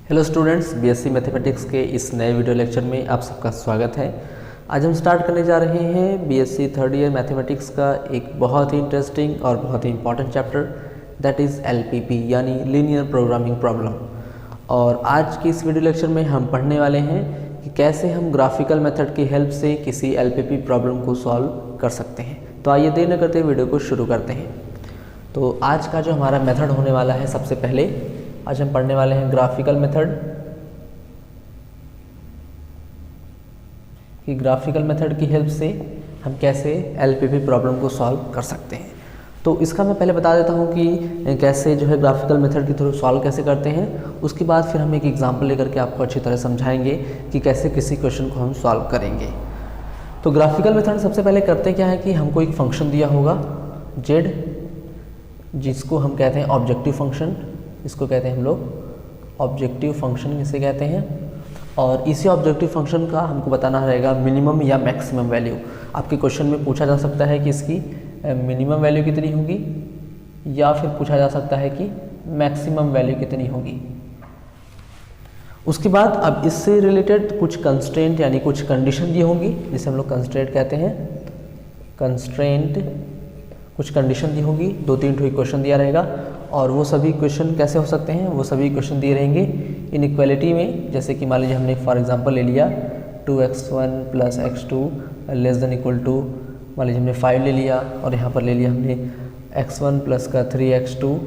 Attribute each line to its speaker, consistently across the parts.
Speaker 1: Hello students, BSc mathematics के इस नए वीडियो लेक्चर में आप सबका स्वागत है। आज हम स्टार्ट करने जा रहे हैं बीएससी थर्ड ईयर मैथमेटिक्स का एक बहुत ही इंटरेस्टिंग और बहुत ही important chapter, that is LPP यानी लीनियर प्रोग्रामिंग प्रॉब्लम। और आज की इस वीडियो लेक्चर में हम पढ़ने वाले हैं कि कैसे हम ग्राफिकल मेथड की हेल्प से किसी एलपीपी प्रॉब्लम को सॉल्व कर सकते हैं। तो आइए देर न करते वीडियो को शुरू करते हैं। तो आज का जो हमारा मेथड होने वाला है, सबसे पहले आज हम पढ़ने वाले हैं ग्राफिकल मेथड कि ग्राफिकल मेथड की हेल्प से हम कैसे एलपीपी प्रॉब्लम को सॉल्व कर सकते हैं। तो इसका मैं पहले बता देता हूं कि कैसे जो है ग्राफिकल मेथड के थ्रू सॉल्व कैसे करते हैं। उसके बाद फिर हम एक एग्जांपल लेकर के आपको अच्छी तरह समझाएंगे कि कैसे किसी क्वेश्चन को हम सॉल्व करेंगे। तो ग्राफिकल मेथड सबसे पहले करते क्या है कि हमको एक फंक्शन दिया होगा z, जिसको हम कहते हैं ऑब्जेक्टिव फंक्शन। इसको कहते हैं हम लोग ऑब्जेक्टिव फंक्शन इसे कहते हैं। और इसी ऑब्जेक्टिव फंक्शन का हमको बताना रहेगा मिनिमम या मैक्सिमम वैल्यू। आपके क्वेश्चन में पूछा जा सकता है कि इसकी मिनिमम वैल्यू कितनी होगी या फिर पूछा जा सकता है कि मैक्सिमम वैल्यू कितनी होगी। उसके बाद अब इससे रिलेटेड कुछ कंस्ट्रेंट यानी कुछ कंडीशन दी होंगी, जिसे हम लोग कंस्ट्रेंट कहते हैं। कंस्ट्रेंट कुछ कंडीशन दी होगी, 2-3 ठो इक्वेशन दिया रहेगा। और वो सभी क्वेश्चन कैसे हो सकते हैं, वो सभी क्वेश्चन दिए रहेंगे इनइक्वालिटी में। जैसे कि मान लीजिए हमने फॉर एग्जांपल ले लिया 2x1 + x2 <= मान लीजिए हमने 5 ले लिया, और यहाँ पर ले लिया हमने x1 + 3x2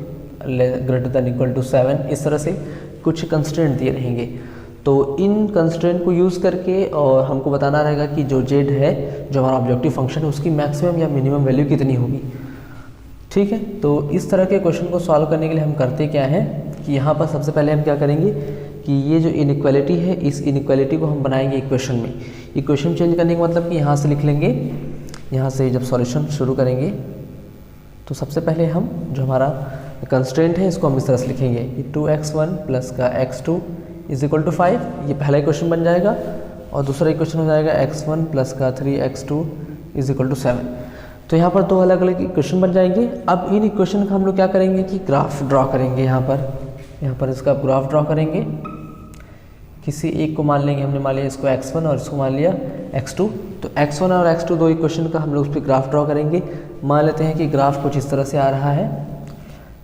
Speaker 1: <= 7। इस तरह से कुछ कंस्ट्रेंट दिए रहेंगे। तो इन कंस्ट्रेंट को यूज़ करके और हमको बताना रहेगा कि जो z है, जो हमारा ऑब्जेक्टिव फंक्शन है, उसकी मैक्सिमम या मिनिमम वैल्यू कितनी होगी। ठीक है, तो इस तरह के क्वेश्चन को सॉल्व करने के लिए हम करते क्या है कि यहाँ पर सबसे पहले हम क्या करेंगे कि ये जो इनइक्वालिटी है, इस इनइक्वालिटी को हम बनाएंगे इक्वेशन में। इक्वेशन चेंज करने का मतलब कि यहाँ से लिख लेंगे, यहाँ से जब सॉल्यूशन शुरू करेंगे तो सबसे पहले हम जो हमारा कंस्ट्रेंट है इसको हम इस तरह से लिखेंगे कि 2x1 + x2 = 5। ये पहला इक्वेशन बन जाएगा। और दूसरा इक्वेशन हो जाएगा x1 + 3x2 = 7। तो यहाँ पर दो अलग अलग इक्वेशन बन जाएंगे। अब इन इक्वेशन का हम लोग क्या करेंगे कि ग्राफ ड्रॉ करेंगे। यहाँ पर इसका ग्राफ ड्रॉ करेंगे। किसी एक को मान लेंगे, हमने मान लिया इसको x1 और इसको मान लिया x2। तो x1 और x2 दो इक्वेशन का हम लोग उस पर ग्राफ ड्रॉ करेंगे। मान लेते हैं कि ग्राफ कुछ इस तरह से आ रहा है।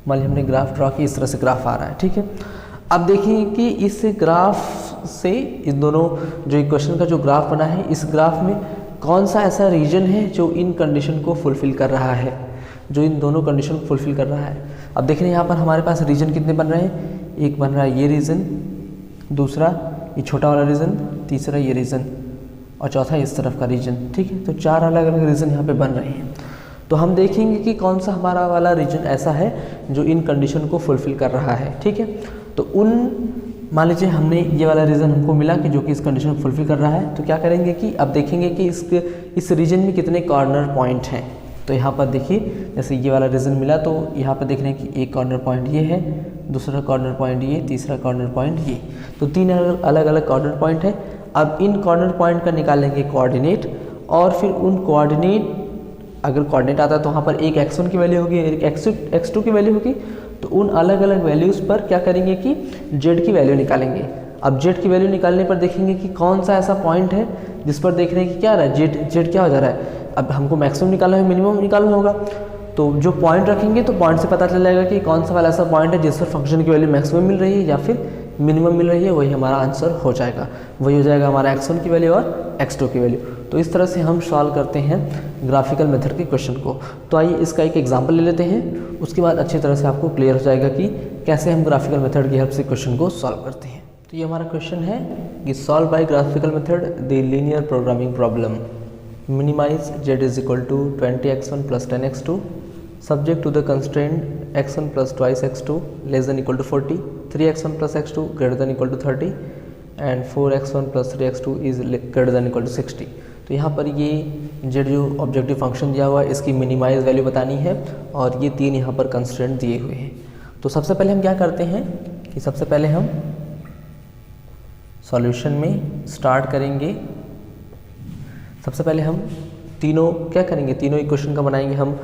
Speaker 1: मान लिया हमने ग्राफ ड्रॉ की, इस तरह से ग्राफ आ रहा है। ठीक है, अब देखिए कि इस ग्राफ से इन दोनों जो इक्वेशन का जो ग्राफ बना है, इस ग्राफ में कौन सा ऐसा रीजन है जो इन कंडीशन को फुलफिल कर रहा है, जो इन दोनों कंडीशन को फुलफिल कर रहा है। अब देख रहे हैं यहाँ पर हमारे पास रीजन कितने बन रहे हैं। एक बन रहा है ये रीजन, दूसरा ये छोटा वाला रीजन, तीसरा ये रीजन, और चौथा इस तरफ का रीजन। ठीक है, तो 4 अलग अलग रीजन यहाँ पे बन रहे हैं। तो हम देखेंगे कि कौन सा हमारा वाला रीजन ऐसा है जो इन कंडीशन को फुलफिल कर रहा है। ठीक है, तो मान लीजिए हमने ये वाला रीजन हमको मिला कि जो कि इस कंडीशन को फुलफिल कर रहा है। तो क्या करेंगे कि अब देखेंगे कि इस रीजन में कितने कॉर्नर पॉइंट हैं। तो यहाँ पर देखिए, जैसे ये वाला रीजन मिला तो यहाँ पर देख रहे हैं कि एक कॉर्नर पॉइंट ये है, दूसरा कॉर्नर पॉइंट ये, तीसरा कॉर्नर पॉइंट ये। तो 3 अलग अलग कॉर्नर पॉइंट है। अब इन कॉर्नर पॉइंट का निकालेंगे कोऑर्डिनेट, और फिर उन कोऑर्डिनेट, अगर कोऑर्डिनेट आता है तो वहाँ पर एक x1 की वैल्यू होगी, एक x2 की वैल्यू होगी। तो उन अलग अलग वैल्यूज़ पर क्या करेंगे कि z की वैल्यू निकालेंगे। अब z की वैल्यू निकालने पर देखेंगे कि कौन सा ऐसा पॉइंट है जिस पर देख रहे हैं कि क्या रहा है, z क्या हो जा रहा है। अब हमको मैक्सिमम निकालना है, मिनिमम निकालना होगा। तो जो पॉइंट रखेंगे तो पॉइंट से पता चल जाएगा कि कौन सा वाला ऐसा पॉइंट है जिस पर फंक्शन की वैल्यू मैक्सिमम मिल रही है या फिर मिनिमम मिल रही है। वही हमारा आंसर हो जाएगा, वही हो जाएगा हमारा x1 की वैल्यू और x2 की वैल्यू। तो इस तरह से हम सॉल्व करते हैं ग्राफिकल मेथड के क्वेश्चन को। तो आइए इसका एक एग्जांपल ले लेते हैं, उसके बाद अच्छी तरह से आपको क्लियर हो जाएगा कि कैसे हम ग्राफिकल मेथड की हेल्प से क्वेश्चन को सॉल्व करते हैं। तो ये हमारा क्वेश्चन है कि solve by graphical method the linear programming problem minimize z = 20x1 + 10x2 subject to the constraint x1 + 2x2 <= 40, 3x1 + x2 <= 30 and 4x1 + 3x2 <= 60। तो यहाँ पर ये z जो ऑब्जेक्टिव फंक्शन दिया हुआ है, इसकी मिनिमाइज वैल्यू बतानी है, और ये 3 यहाँ पर कंस्ट्रेंट दिए हुए हैं। तो सबसे पहले हम क्या करते हैं कि सबसे पहले हम सॉल्यूशन में स्टार्ट करेंगे। सबसे पहले हम तीनों क्या करेंगे, तीनों इक्वेशन का बनाएंगे हम।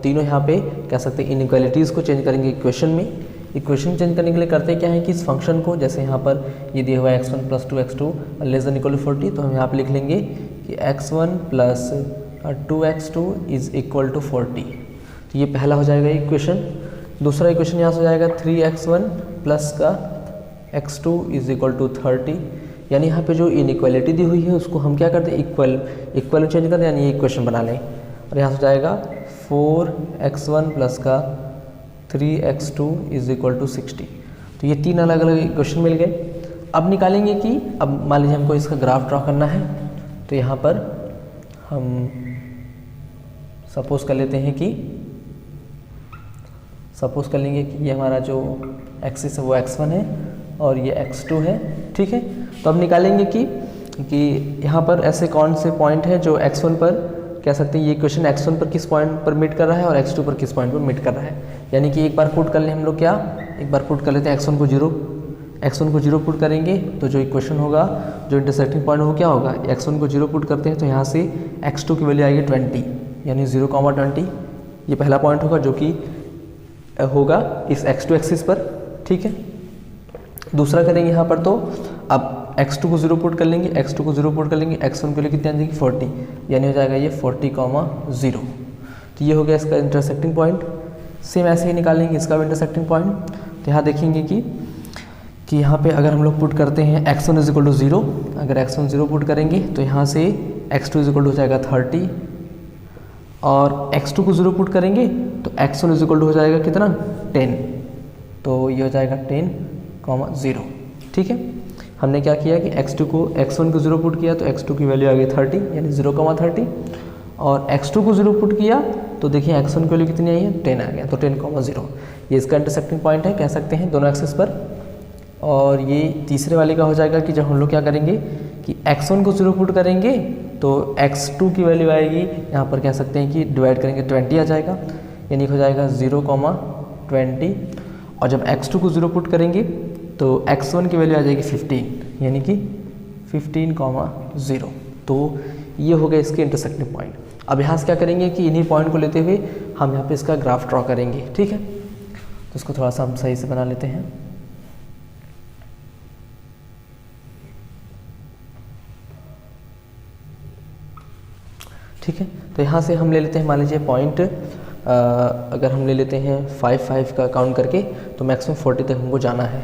Speaker 1: तीनों यहाँ पे कह सकते हैं इनइक्वालिटीज़ को चेंज करेंगे इक्वेशन में। इक्वेशन चेंज करने के लिए करते क्या है कि इस फंक्शन को, जैसे यहाँ पर ये दिया हुआ है x1 plus 2x2 less than equal to 40, तो हम यहाँ पे लिख लेंगे कि x1 plus 2x2 is equal to 40। तो ये पहला हो जाएगा इक्वेशन। दूसरा इक्वेशन यहाँ से हो जाएगा 3x1 प्लस का x2 इज इक्वल टू 30, यानी यहाँ पे जो इनइक्वालिटी दी हुई है उसको हम क्या करते हैं, इक्वल चेंज करते हैं, यानी ये इक्वेशन बना लें। और यहाँ से जाएगा 4x1 प्लस का 3x2 इज इक्वल टू 60। तो ये तीन अलग अलग इक्वेशन मिल गए। अब निकालेंगे कि अब मान लीजिए हमको इसका ग्राफ ड्रॉ करना है, तो यहाँ पर हम सपोज कर लेते हैं कि कर लेंगे कि ये हमारा जो एक्सिस है वो x1 है और ये x2 है, ठीक है। तो अब निकालेंगे कि यहाँ पर ऐसे कौन से पॉइंट हैं जो x1 पर कह सकते हैं ये इक्वेशन x1 पर किस पॉइंट पर मीट कर रहा है और x2 पर किस पॉइंट पर मीट कर रहा है। यानी कि एक बार पुट कर लें हम लोग, क्या एक बार पुट कर लेते हैं x1 को 0 पुट करेंगे तो जो इक्वेशन होगा, जो इंटरसेक्टिंग पॉइंट वो क्या होगा, x1 को 0 पुट करते हैं तो यहाँ से x2 की वैल्यू आएगी 20, यानी 0,20। ये पहला पॉइंट होगा जो कि होगा इस x2 एक्सिस पर, ठीक है। दूसरा करेंगे यहाँ पर, तो अब x2 को 0 पुट कर लेंगे, x1 के लिए कितनी आ जाएगी 40, यानी हो जाएगा ये 40,0। तो ये हो गया इसका इंटरसेक्टिंग पॉइंट। सेम ऐसे ही निकालेंगे इसका भी इंटरसेक्टिंग पॉइंट। तो यहाँ देखेंगे कि यहाँ पे अगर हम लोग पुट करते हैं x1 इज इक्वल टू 0, अगर x1 0 पुट करेंगे तो यहाँ से x2 इज इक्वल टू हो जाएगा 30, और x2 को 0 पुट करेंगे तो x1 इज इक्वल टू हो जाएगा कितना 10, तो ये हो जाएगा 10,0, ठीक है। हमने क्या किया कि x1 को 0 पुट किया तो x2 की वैल्यू आ गई 30, यानी 0,30, और x2 को 0 पुट किया तो देखिए x1 की वैल्यू कितनी आई है 10 आ गया, तो 10,0। ये इसका इंटरसेक्टिंग पॉइंट है, कह सकते हैं दोनों एक्सिस पर। और ये तीसरे वाले का हो जाएगा कि जब हम लोग क्या करेंगे कि x1 को 0 पुट करेंगे तो x2 की वैल्यू आएगी, यहाँ पर कह सकते हैं कि डिवाइड करेंगे 20 आ जाएगा, यानी हो जाएगा 0,20। और जब x2 को 0 पुट करेंगे तो x1 की वैल्यू आ जाएगी 15, यानी कि 15,0। तो ये हो गया इसके इंटरसेक्टिंग पॉइंट। अब यहाँ से क्या करेंगे कि इन्हीं पॉइंट को लेते हुए हम यहाँ पे इसका ग्राफ ड्रॉ करेंगे, ठीक है। तो इसको थोड़ा सा हम सही से बना लेते हैं। ठीक है, तो यहाँ से हम ले लेते हैं, मान लीजिए पॉइंट अगर हम ले लेते हैं 5 का काउंट करके तो मैक्सिमम 40 तक हमको जाना है।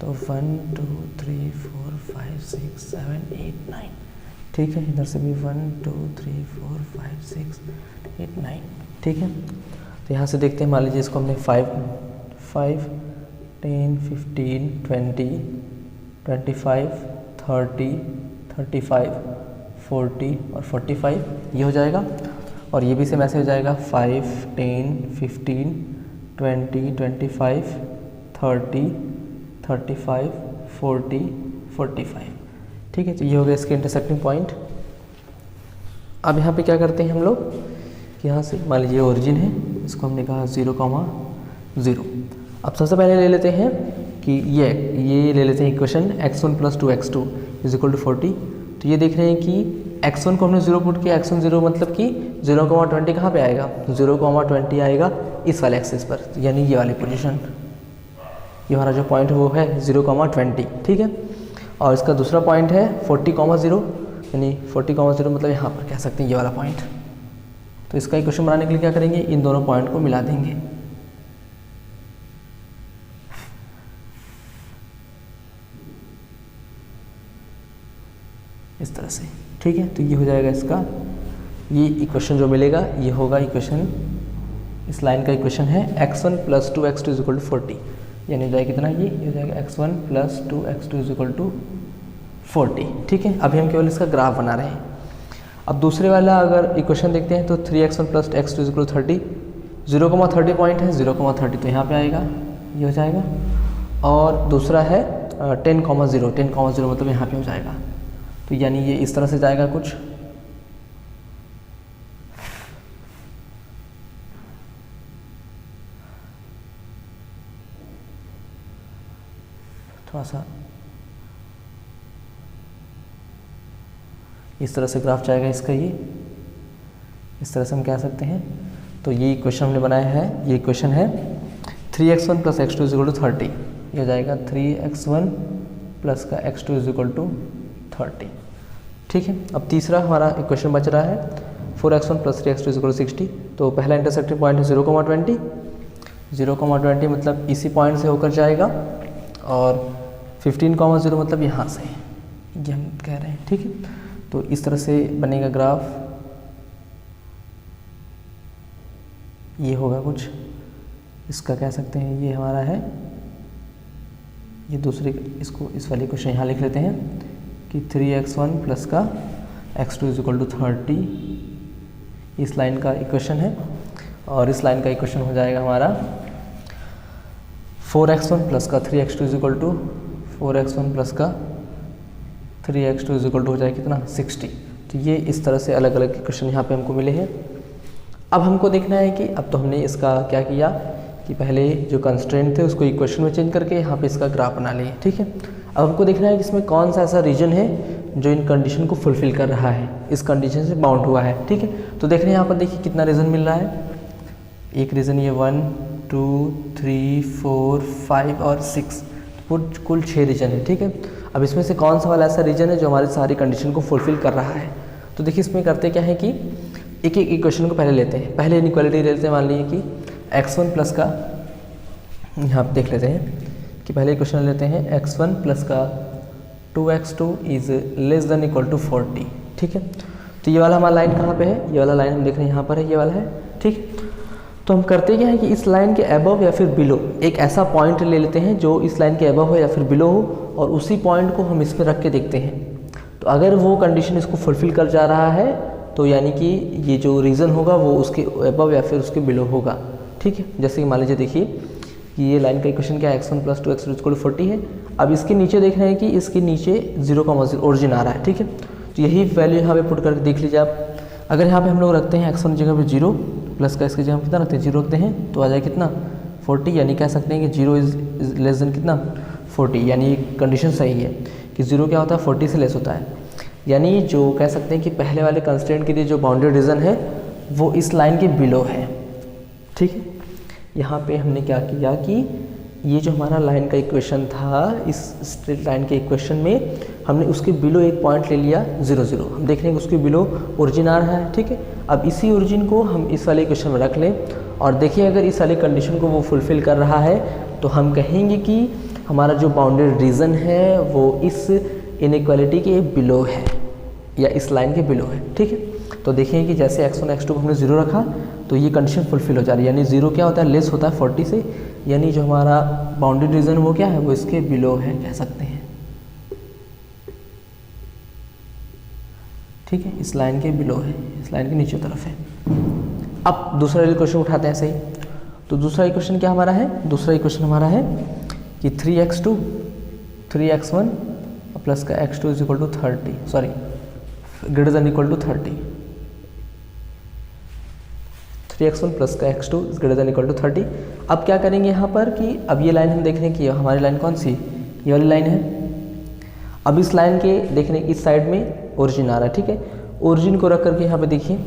Speaker 1: तो 1 2 3 4 5 6 7 8 9, ठीक है। इधर से भी 1 2 3 4 5 6 8 9, ठीक है। तो यहाँ से देखते हैं, मान लीजिए इसको हमने 5 10 15 20 25 30 35 40 और 45, ये हो जाएगा। और ये भी सेम ऐसे हो जाएगा 5 10 15 20 25 30 35 40 45, ठीक है। तो ये हो गया इसके इंटरसेक्टिंग पॉइंट। अब यहाँ पे क्या करते हैं हम लोग कि यहाँ से मान लीजिए ओरिजिन है, इसको हमने कहा 0,0। अब सबसे पहले ले लेते हैं कि ये ले लेते हैं equation x1 plus 2x2 is equal to 40। तो ये देख रहे हैं कि x1 को हमने 0 पुट किया, x1 0 मतलब कि 0,20 कहाँ पे आएगा, 0,20 आएगा इस वाले एक्सिस पर, यानी ये वाली पोजीशन, ये हमारा जो पॉइंट है वो है 0,20, ठीक है। और इसका दूसरा पॉइंट है 40,0, यानी 40,0 मतलब यहाँ पर कह सकते हैं ये वाला पॉइंट। तो इसका इक्वेशन बनाने के लिए क्या करेंगे, इन दोनों पॉइंट को मिला देंगे। इस तरह से, ठीक है। तो ये हो जाएगा इसका, ये इक्वेशन जो मिलेगा ये होगा इक्वेशन, इस लाइन का इक्वेशन है x1 plus 2x2 is equal to 40, यानी हो जाएगा कितना, ये हो जाएगा x1 plus 2x2 is equal to 40, ठीक है। अभी हम केवल इसका ग्राफ बना रहे हैं। अब दूसरे वाला अगर इक्वेशन देखते हैं तो 3x1 plus x2 is equal to 30, 0,30 point है, 0,30 तो यहाँ पे आएगा, ये हो जाएगा। और दूसरा है 10,0 मतलब यहाँ पे हो जाएगा। तो यानी ये इस तरह से जाएगा कुछ, थोड़ा सा इस तरह से ग्राफ जाएगा इसका, ये इस तरह से हम कह सकते हैं। तो ये इक्वेशन हमने बनाया है, ये इक्वेशन है 3x1 plus x2 is equal to 30, ये हो जाएगा 3x1 प्लस का x2 इज इक्वल टू 30। ठीक है, अब तीसरा हमारा इक्वेशन बच रहा है 4x1 plus 3x2 is equal to 60। तो पहला इंटरसेक्टिंग पॉइंट है 0,20, 0,20 मतलब इसी पॉइंट से होकर जाएगा, और 15,0 मतलब यहाँ से, ये हम कह रहे हैं। ठीक है, तो इस तरह से बनेगा ग्राफ, ये होगा कुछ, इसका कह सकते हैं ये हमारा है, ये दूसरे, इसको इस वाले क्वेश्चन यहाँ लिख लेते हैं कि 3x1 प्लस का x2 इज इक्वल टू 30, इस लाइन का इक्वेशन है, और इस लाइन का इक्वेशन हो जाएगा हमारा 4x1 प्लस का 3x2 is equal to 4x1 plus का 3x2 इज इक्वल टू हो जाएगा कितना 60। तो ये इस तरह से अलग अलग इक्वेशन यहाँ पे हमको मिले हैं। अब हमको देखना है कि अब तो हमने इसका क्या किया कि पहले जो कंस्ट्रेंट थे उसको इक्वेशन में चेंज करके यहाँ पे इसका ग्राफ बना लिए। ठीक है, अब हमको देखना है कि इसमें कौन सा ऐसा रीजन है जो इन कंडीशन को फुलफिल कर रहा है, इस कंडीशन से बाउंड हुआ है। ठीक है, तो देख रहे हैं यहाँ पर, देखिए कितना रीजन मिल रहा है, एक रीजन ये 1 2 3 4 5 और 6, कुल 6 रीजन है। ठीक है, अब इसमें से कौन सा वाला ऐसा रीजन है जो हमारी सारी कंडीशन को फुलफिल कर रहा है। तो देखिए इसमें करते क्या है कि एक एक इक्वेशन को पहले लेते हैं, पहले इनइक्वालिटी लेते हैं। मान लीजिए कि x1 प्लस का, यहाँ पे देख लेते हैं कि पहले इक्वेशन लेते हैं x1 प्लस का 2x2 is less than equal to 40। ठीक है, तो ये वाला हमारा लाइन कहाँ पे है, ये वाला लाइन हम देख रहे हैं यहाँ पर है, ये वाला है। ठीक, तो हम करते क्या है कि इस लाइन के अबव या फिर बिलो एक ऐसा पॉइंट ले लेते हैं जो इस लाइन के अबव हो या फिर बिलो हो, और उसी पॉइंट को हम इस पर रख के देखते हैं। तो अगर वो कंडीशन इसको फुलफिल कर जा रहा है तो यानी कि ये जो रीज़न होगा वो उसके अबव या फिर उसके बिलो होगा। ठीक है, जैसे कि मान लीजिए देखिए कि ये लाइन का इक्वेशन क्या है, x1 plus 2x2 equal to 40 है। अब इसके नीचे देख रहे हैं कि इसके नीचे 0,0 ओरिजिन आ रहा है। ठीक है, तो यही वैल्यू यहाँ पे पुट करके देख लीजिए आप। अगर यहाँ पे हम लोग रखते हैं x1 जगह पे 0 प्लस का इसकी जगह कितना रखते हैं 0 रखते हैं, तो आ जाए कितना 40, यानी कह सकते हैं कि 0 इज लेस देन कितना 40, यानी कंडीशन सही है कि 0 क्या होता है 40 से लेस होता है। यानी जो कह सकते हैं कि पहले वाले कंस्ट्रेंट के लिए जो बाउंड्री रीजन है वो इस लाइन के बिलो है। ठीक है, यहाँ पे हमने क्या किया कि ये जो हमारा लाइन का इक्वेशन था, इस स्ट्रेट लाइन के इक्वेशन में हमने उसके बिलो एक पॉइंट ले लिया 0 0। हम देख रहे हैं कि उसके बिलो ओरिजिन आ रहा है। ठीक है, अब इसी ओरिजिन को हम इस वाले इक्वेशन में रख लें, और देखिए अगर इस वाले कंडीशन को वो फुलफिल कर रहा है तो हम कहेंगे कि हमारा जो बाउंड्री रीजन है वो इस इनइक्वालिटी के बिलो है या इस लाइन के बिलो है। ठीक है, तो देखिए कि जैसे x1 x2 को हमने 0 रखा तो ये कंडीशन फुलफिल हो जा रही है, यानी 0 क्या होता है लेस होता है 40 से, यानी जो हमारा बाउंड्री रीजन वो क्या है वो इसके बिलो है कह सकते हैं। ठीक है, इस लाइन के बिलो है, इस लाइन के नीचे तरफ है। अब दूसरा इक्वेशन उठाते हैं सही, तो दूसरा इक्वेशन क्या हमारा है, दूसरा इक्वेशन हमारा है कि 3x2 3x1 प्लस का x2 is equal to 30, sorry greater than equal to 30, 3x1 plus का x2 is greater than equal to 30। अब क्या करेंगे यहाँ पर कि अब ये लाइन हम देख रहे हैं कि हमारी लाइन कौन सी, ये वाली लाइन है। अब इस लाइन के देखने इस साइड में ओरिजिन आ रहा है। ठीक है, ओरिजिन को रख करके यहाँ पे देखिए,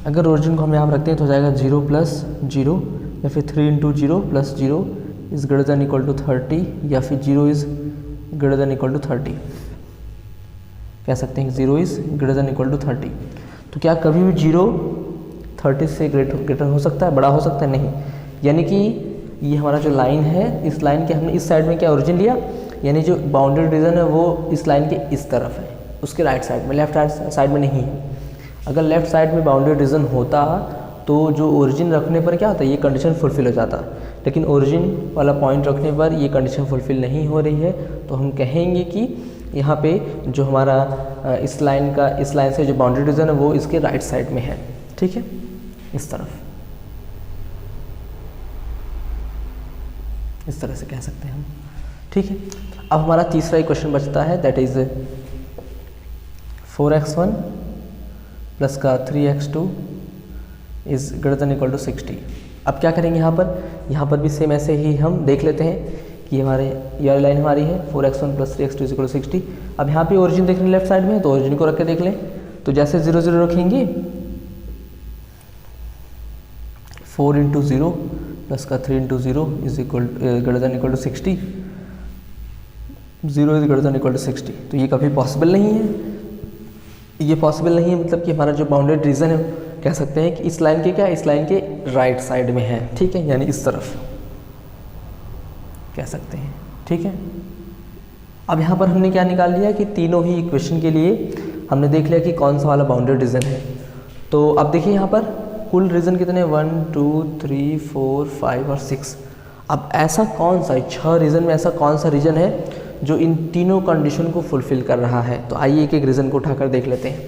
Speaker 1: अगर ओरिजिन को हम यहाँ रखते हैं तो हो जाएगा 0 प्लस 0 या फिर 3 into 0 plus 0 is greater than equal to 30, या फिर 0 is greater than equal to 30, कह सकते हैं कि 0 is greater than equal to 30। तो क्या कभी भी 0 30 से ग्रेटर हो सकता है, बड़ा हो सकता है? नहीं, यानी कि ये हमारा जो लाइन है, इस लाइन के हमने इस साइड में क्या ओरिजिन लिया, यानी जो बाउंड्री रीजन है वो इस लाइन के इस तरफ है, उसके राइट साइड में, लेफ्ट साइड में नहीं है। अगर लेफ्ट साइड में बाउंड्री रीजन होता तो जो ओरिजिन रखने पर क्या होता है, ये कंडीशन फुलफिल हो जाता, लेकिन ओरिजिन वाला पॉइंट रखने पर ये कंडीशन फुलफिल नहीं हो रही है। तो हम कहेंगे कि यहाँ पे जो हमारा इस लाइन से जो बाउंड्री रीजन है वो इसके राइट साइड में है। ठीक है, इस तरफ, इस तरह से कह सकते हैं हम। ठीक है, अब हमारा तीसरा इक्वेशन बचता है, दैट इज 4x1 प्लस का 3x2 is greater than equal to 60। अब क्या करेंगे यहाँ पर भी सेम ऐसे ही हम देख लेते हैं कि ये वाली लाइन हमारी है 4x1 plus 3x2 is equal to 60। अब यहाँ पे ओरिजिन देख लें लेफ्ट साइड में, तो ओरिजिन को रख के देख लें, तो जैसे 0 0 रखेंगे 4 इंटू 0 प्लस का 3 into 0 is equal greater than equal to 60, 0 is greater than equal to 60। तो ये कभी पॉसिबल नहीं है, ये पॉसिबल नहीं है, मतलब कि हमारा जो बाउंडेड रीजन है कह सकते हैं कि इस लाइन के क्या, इस लाइन के राइट साइड में है, ठीक है, यानी इस तरफ कह सकते हैं, ठीक है। अब यहाँ पर हमने क्या निकाल लिया कि तीनों ही इक्वेशन के लिए हमने देख लिया कि कौन सा वाला बाउंडेड रीजन है। तो अब देखिए यहाँ पर कुल रीजन कितने, 1 2 3 4 5 और 6। अब ऐसा कौन सा 6 रीजन में ऐसा कौन सा रीजन है जो इन तीनों कंडीशन को फुलफिल कर रहा है। तो आइए एक एक रीजन को उठाकर देख लेते हैं।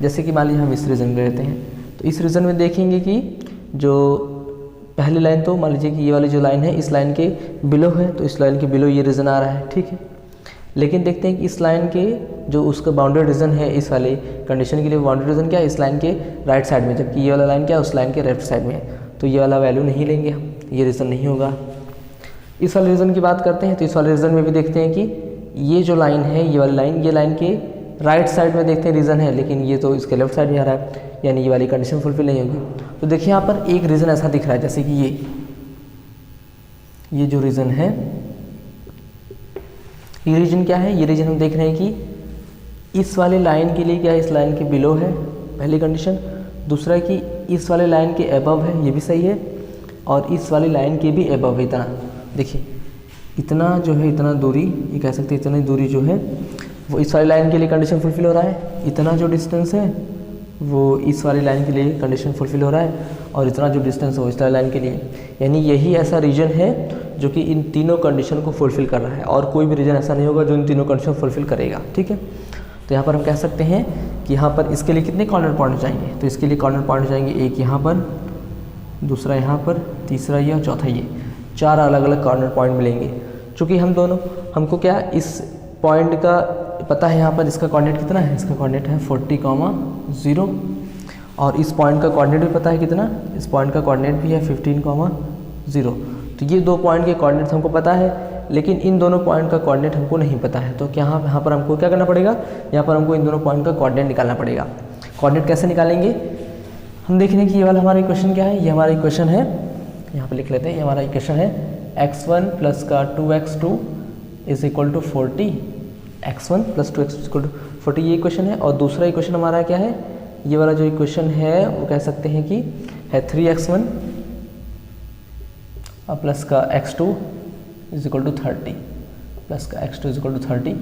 Speaker 1: जैसे कि मान लीजिए हम इस रीजन ले लेते हैं, तो इस रीजन में देखेंगे कि जो पहली लाइन, तो मान लीजिए कि ये वाली जो लाइन है इस लाइन के बिलो है, तो इस लाइन के बिलो ये रीजन आ रहा है, ठीक है। लेकिन देखते हैं कि इस लाइन के जो उसका बाउंडेड रीजन है इस वाले कंडीशन के लिए, बाउंडेड रीजन क्या है, इस लाइन के राइट साइड में, जबकि ये वाला लाइन क्या है उस लाइन के लेफ्ट साइड में है। तो ये वाला वैल्यू नहीं लेंगे हम, ये रीजन नहीं होगा। इस वाले रीजन की बात करते हैं, तो इस वाले रीजन में भी देखते हैं कि ये जो लाइन है, ये वाली लाइन, ये लाइन के राइट साइड में देखते हैं रीजन है, लेकिन ये तो इसके लेफ्ट साइड में आ रहा है, यानी ये वाली कंडीशन फुलफिल नहीं होगी। तो देखिए यहाँ पर एक रीजन ऐसा दिख रहा है, जैसे कि ये जो रीजन है, ये रीजन क्या है, ये रीजन हम देख रहे हैं कि इस वाले लाइन के लिए क्या है, इस लाइन के बिलो है, पहली कंडीशन। दूसरा कि इस वाले लाइन के अबव है, ये भी सही है, और इस वाली लाइन के भी अबव है इतना। देखिए इतना जो है, इतना दूरी, ये कह सकते हैं इतनी दूरी जो है वो इस वाली लाइन के लिए कंडीशन फुलफिल हो रहा है, इतना जो डिस्टेंस है वो इस वाली लाइन के लिए कंडीशन फुलफिल हो रहा है, और इतना जो डिस्टेंस है वो इस वाली लाइन के लिए। यानी यही ऐसा रीजन है जो कि इन तीनों कंडीशन को फुलफिल कर रहा है, और कोई भी रीजन ऐसा नहीं होगा जो इन तीनों कंडीशन फुलफिल करेगा, ठीक है। तो यहाँ पर हम कह सकते हैं कि यहाँ पर इसके लिए कितने कॉर्नर पॉइंट जाएंगे, तो इसके लिए कॉर्नर पॉइंट जाएंगे, एक यहाँ पर, दूसरा यहाँ पर, तीसरा ये और चौथा ये, 4 अलग अलग कॉर्नर पॉइंट मिलेंगे। चूँकि हम दोनों, हमको क्या इस पॉइंट का पता है, यहाँ पर इसका कोऑर्डिनेट कितना है, इसका कोऑर्डिनेट है 40,0, और इस पॉइंट का कोऑर्डिनेट भी पता है कितना, इस पॉइंट का कोऑर्डिनेट भी है 15,0। तो ये 2 पॉइंट के कोऑर्डिनेट हमको पता है, लेकिन इन दोनों पॉइंट का कोऑर्डिनेट हमको नहीं पता है। तो क्या यहाँ पर हमको क्या करना पड़ेगा, यहाँ पर हमको इन दोनों पॉइंट का कोऑर्डिनेट निकालना पड़ेगा। कोऑर्डिनेट कैसे निकालेंगे, हम देख रहे हैं कि ये वाला हमारा इक्वेशन क्या है, ये हमारा इक्वेशन है, यहाँ पर लिख लेते हैं, ये हमारा इक्वेशन है x1 प्लस का 2x2 is equal to 40, x1 plus 2x equal to 40, ये इक्वेशन है। और दूसरा इक्वेशन हमारा क्या है, ये वाला जो इक्वेशन है वो कह सकते हैं कि है 3x1 और प्लस का x2 is equal to 30, plus का x2 इज इक्वल टू 30।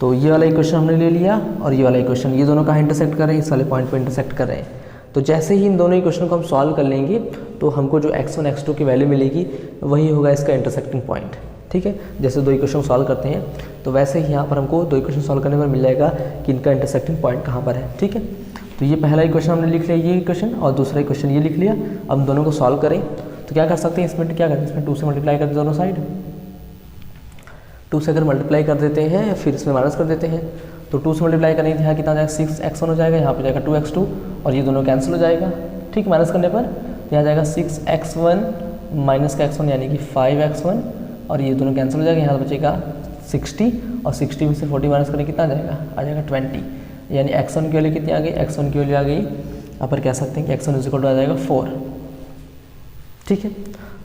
Speaker 1: तो ये वाला इक्वेशन हमने ले लिया, और ये वाला इक्वेशन, ये दोनों कहाँ इंटरसेक्ट कर रहे हैं, इस वाले पॉइंट पर इंटरसेक्ट कर रहे हैं। तो जैसे ही इन दोनों इक्वेशन को हम सॉल्व कर लेंगे तो हमको जो x1 x2 की वैल्यू मिलेगी वही होगा इसका इंटरसेक्टिंग पॉइंट, ठीक है। जैसे 2 इक्वेशन सॉल्व करते हैं तो वैसे ही यहाँ पर हमको 2 इक्वेशन सॉल्व करने पर मिल जाएगा कि इनका इंटरसेक्टिंग पॉइंट कहाँ पर है, ठीक है। तो ये पहला इक्वेशन हमने लिख लिया, ये इक्वेशन, और दूसरा इक्वेशन ये लिख लिया। अब दोनों को सॉल्व करें तो क्या कर सकते हैं, इसमें क्या करें, इसमें 2 से मल्टीप्लाई कर दें दोनों साइड, 2 से अगर मल्टीप्लाई कर देते हैं फिर इसमें माइनस कर देते हैं, तो 2 से मल्टीप्लाई करेंगे तो यहाँ कितना जाएगा, 6x1 हो जाएगा, यहाँ पर जाएगा 2x2, और ये दोनों कैंसिल हो जाएगा, ठीक। माइनस करने पर यहाँ जाएगा 6x1 माइनस का x1 यानी कि 5x1, और ये दोनों कैंसिल हो जाएगा, यहाँ बचेगा 60, और 60 में से 40 माइनस करें कितना जाएगा, आ जाएगा 20, यानी x1 की वैल्यू कितनी आ गई, x1 की वैल्यू आ गई, यहाँ पर कह सकते हैं कि x1 इज इक्वल टू आ जाएगा 4, ठीक है।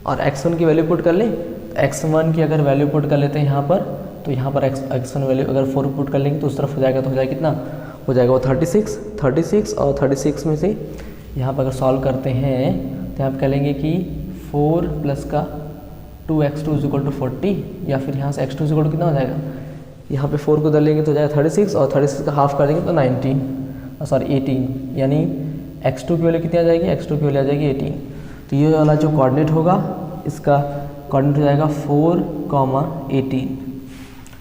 Speaker 1: और x1 की वैल्यू पुट कर लें, x1 की अगर वैल्यू पुट कर लेते हैं यहाँ पर, तो यहाँ पर x1 वैल्यू अगर 4 पुट कर लेंगे तो उस तरफ हो जाएगा, तो हो जाएगा कितना, हो जाएगा वो 36, और 36 में से यहाँ पर अगर सॉल्व करते हैं तो यहाँ पर कह लेंगे कि 4 प्लस का 2x2 इज इक्वल टू 40, या फिर यहाँ से x2 इज इक्वल टू कितना हो जाएगा, यहाँ पे 4 को उधर लेंगे तो हो जाएगा 36, और 36 का हाफ कर देंगे तो 18, यानी x2 की वैल्यू कितनी आ जाएगी, x2 की वैल्यू आ जाएगी 18। तो ये वाला जो कोऑर्डिनेट होगा इसका कोऑर्डिनेट हो जाएगा 4,18,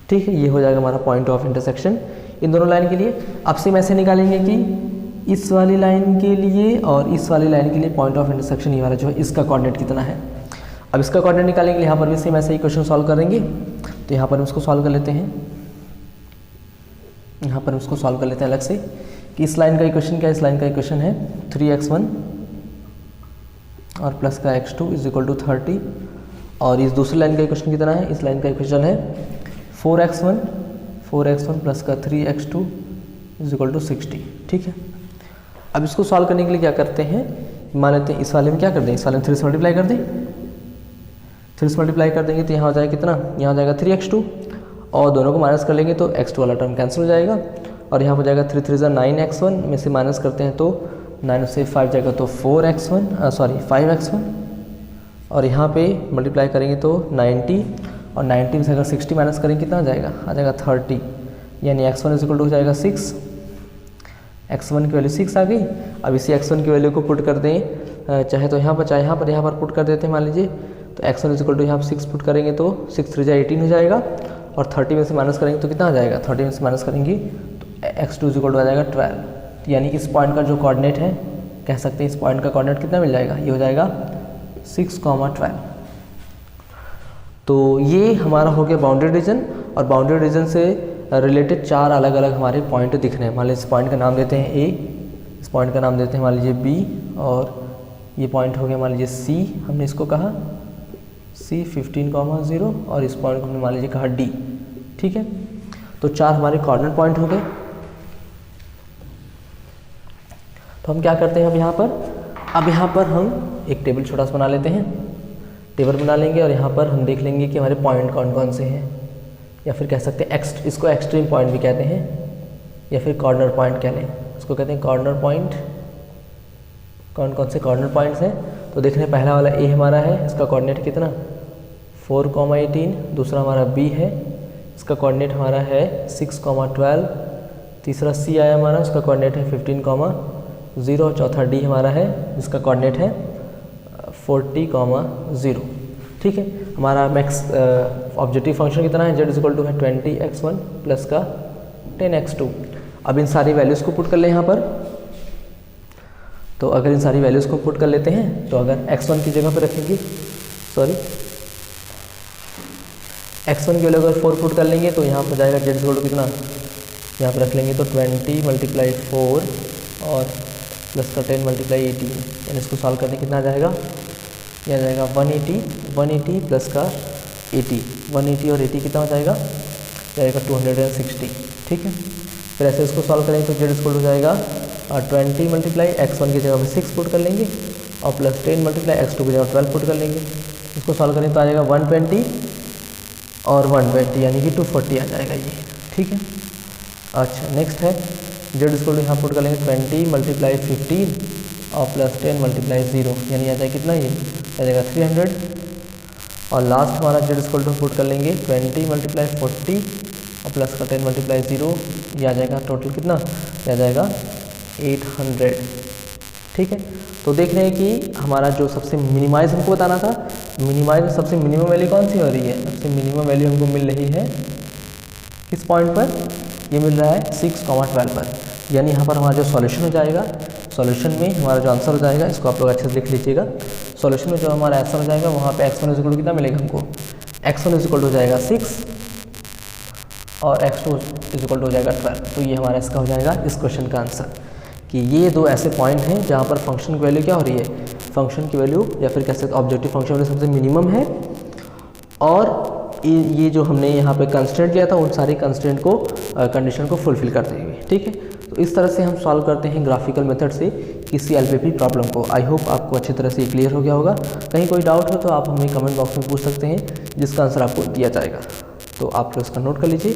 Speaker 1: ठीक है। ये हो जाएगा हमारा पॉइंट ऑफ इंटरसेक्शन इन दोनों लाइन के लिए। अब से हम ऐसे निकालेंगे कि इस वाली लाइन के लिए और इस वाली लाइन के लिए पॉइंट ऑफ इंटरसेक्शन ये वाला जो है इसका कोऑर्डिनेट कितना है। अब इसका कोऑर्डिनेट निकालेंगे, यहाँ पर भी सेम ऐसे ही क्वेश्चन सॉल्व करेंगे, तो यहाँ पर हम इसको सॉल्व कर लेते हैं, यहाँ पर हम इसको सॉल्व कर लेते हैं अलग से कि इस लाइन का इक्वेशन क्या है, इस लाइन का इक्वेशन है 3x1 और प्लस का x2 इज इक्वल टू 30, और इस दूसरी लाइन का इक्वेशन कितना है, इस लाइन का इक्वेशन है 4x1 प्लस का 3x2 इज इक्वल टू 60, ठीक है। अब इसको सॉल्व करने के लिए क्या करते हैं, मान लेते हैं इस वाले में क्या कर दें, इस वाले में 3 से मल्टीप्लाई कर दें, 3 से मल्टीप्लाई कर देंगे तो यहाँ हो जाएगा कितना, यहाँ हो जाएगा 3x2 और दोनों को माइनस कर लेंगे तो x2 वाला टर्म कैंसिल हो जाएगा और यहाँ हो जाएगा 3 3 ज़ा 9x1 में से माइनस करते हैं तो 9 से 5 जाएगा तो 5x1 और यहाँ पे मल्टीप्लाई करेंगे तो 90 और 90 में से अगर 60 माइनस करेंगे कितना आ जाएगा 30, यानी x1 इक्वल टू हो जाएगा 6। x1 की वैल्यू 6 आ गई। अब इसी x1 की वैल्यू को पुट कर दें, चाहे तो यहाँ पर चाहे यहाँ पर पुट कर देते हैं मान लीजिए। तो x1 इक्वल टू यहाँ पर 6 पुट करेंगे तो 6 3 जा 18 हो जाएगा और 30 में से माइनस करेंगे तो कितना आ जाएगा, 30 में से माइनस करेंगे तो x2 इक्वल टू आ जाएगा 12। यानी इस पॉइंट का जो कोऑर्डिनेट है, कह सकते हैं इस पॉइंट का कोऑर्डिनेट कितना मिल जाएगा, ये हो जाएगा 6,12। तो ये हमारा हो गया बाउंड्री रीजन। और बाउंड्री रीजन से रिलेटेड 4 अलग अलग हमारे पॉइंट दिख रहे हैं। मान लीजिए इस पॉइंट का नाम देते हैं A, इस पॉइंट का नाम देते हैं मान लीजिए B और ये पॉइंट हो गया मान लीजिए C, हमने इसको कहा C 15,0 और इस पॉइंट को हमने मान लीजिए कहा D। ठीक है, तो 4 हमारे कोऑर्डिनेट पॉइंट हो गए। तो हम क्या करते हैं अब यहाँ पर हम एक टेबल छोटा सा बना लेते हैं, टेबल बना लेंगे और यहाँ पर हम देख लेंगे कि हमारे पॉइंट कौन कौन से हैं, या फिर कह सकते हैं इसको एक्सट्रीम पॉइंट भी कहते हैं या फिर कॉर्नर पॉइंट कह लें, इसको कहते हैं कॉर्नर पॉइंट। कौन कौन से कॉर्नर पॉइंट्स हैं तो देख रहे हैं, पहला वाला A हमारा है, इसका कोऑर्डिनेट कितना 4,18। दूसरा हमारा B है, इसका कोऑर्डिनेट हमारा है 6,12। तीसरा C आया हमारा, इसका कोऑर्डिनेट है 15,0। चौथा D हमारा है जिसका कोऑर्डिनेट है 40,0। ठीक है, हमारा मैक्स ऑब्जेक्टिव फंक्शन कितना है, z इक्वल टू है 20x1 प्लस का 10x2। अब इन सारी वैल्यूज़ को पुट कर लें यहाँ पर। तो अगर इन सारी वैल्यूज़ को पुट कर लेते हैं तो अगर x1 की जगह पर रखेंगे, x1 की वैल्यू अगर 4 पुट कर लेंगे तो यहाँ पर जाएगा z इक्वल टू कितना, यहाँ पर रख लेंगे तो 20 × 4 और प्लस का 10 × 18, यानी इसको सॉल्व करने कितना आ जाएगा, यह आ जाएगा 180 प्लस का 80, 180 और 80 कितना हो जाएगा, 260। ठीक है, फिर ऐसे इसको सॉल्व करेंगे तो z इक्वल हो जाएगा 20 × x1 की जगह में 6 पुट कर लेंगे और प्लस 10 × x2 की जगह 12 पुट कर लेंगे। इसको सॉल्व करें तो आ जाएगा 120 और 120 यानी कि 240 आ जाएगा ये। ठीक है, अच्छा नेक्स्ट है z इक्वल यहाँ पुट कर लेंगे 20 × 15 और प्लस 10 × 0 यानी आ जाएगा कितना, ये आ जाएगा 300। और लास्ट हमारा z इक्वल टू पुट कर लेंगे 20 × 40 और प्लस का 10 × 0, ये आ जाएगा टोटल कितना, ये आ जाएगा 800। ठीक है, तो देख रहे हैं कि हमारा जो सबसे मिनिमाइज हमको बताना था, मिनिमाइज में सबसे मिनिमम वैल्यू कौन सी हो रही है, सबसे मिनिमम वैल्यू हमको मिल रही है किस पॉइंट पर, ये मिल रहा है 6,12 पर। यानी यहाँ पर हमारा जो सॉल्यूशन हो जाएगा, सॉल्यूशन में हमारा जो आंसर हो जाएगा, इसको आप लोग अच्छे से लिख लीजिएगा। सॉल्यूशन में जो हमारा आंसर हो जाएगा वहाँ पे x1 इक्वल टू कितना मिलेगा हमको, x1 इक्वल हो जाएगा 6 और x2 इक्वल हो जाएगा 12। तो ये हमारा इसका हो जाएगा इस क्वेश्चन का आंसर, कि ये 2 ऐसे पॉइंट हैं जहाँ पर फंक्शन की वैल्यू क्या हो रही है, फंक्शन की वैल्यू या फिर कह सकते ऑब्जेक्टिव फंक्शन वैल्यू सबसे मिनिमम है और ये जो हमने यहाँ पे कंस्ट्रेंट लिया था उन सारी कंस्ट्रेंट को कंडीशन को फुलफिल करते हुए। ठीक है, तो इस तरह से हम सॉल्व करते हैं ग्राफिकल मेथड से किसी एलपीपी प्रॉब्लम को। आई होप आपको अच्छी तरह से क्लियर हो गया होगा। कहीं कोई डाउट हो तो आप हमें कमेंट बॉक्स में पूछ सकते हैं, जिसका आंसर आपको दिया जाएगा। तो आप लोग इसका नोट कर लीजिए।